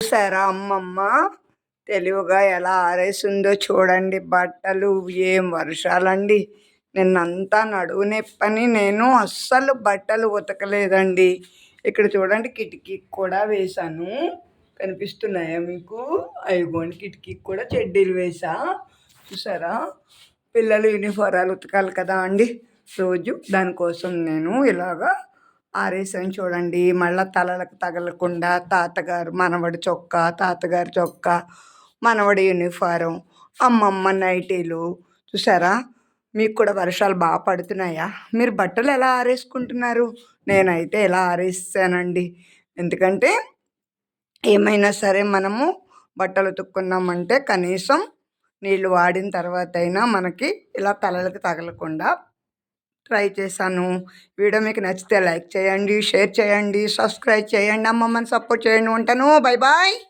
చూసారా అమ్మమ్మ తెలివిగా ఎలా ఆరేసిందో చూడండి బట్టలు. ఏం వర్షాలండి. నిన్నంతా నడుము నొప్పని నేను అస్సలు బట్టలు ఉతకలేదండి. ఇక్కడ చూడండి కిటికీకి కూడా వేశాను. కనిపిస్తున్నాయా మీకు? అయ్యిగోండి కిటికీకి కూడా చెడ్డీలు వేసా. చూసారా? పిల్లలు యూనిఫారాలు ఉతకాలి కదా అండి రోజు. దానికోసం నేను ఇలాగా ఆరేసాను చూడండి. మళ్ళీ తలలకు తగలకుండా తాతగారు మనవడి చొక్కా, తాతగారి చొక్కా, మనవడి యూనిఫారం, అమ్మమ్మ నైటీలు. చూసారా? మీకు కూడా వర్షాలు బాగా పడుతున్నాయా? మీరు బట్టలు ఎలా ఆరేసుకుంటున్నారు? నేనైతే ఎలా ఆరేసానండి. ఎందుకంటే ఏమైనా సరే మనము బట్టలు ఉతుక్కున్నామంటే కనీసం నీళ్ళు వాడిన తర్వాత అయినా మనకి ఇలా తలలకు తగలకుండా ట్రై చేశాను. వీడియో మీకు నచ్చితే లైక్ చేయండి, షేర్ చేయండి, సబ్స్క్రైబ్ చేయండి. అమ్మమ్మని సపోర్ట్ చేయండి. ఉంటాను. Bye bye.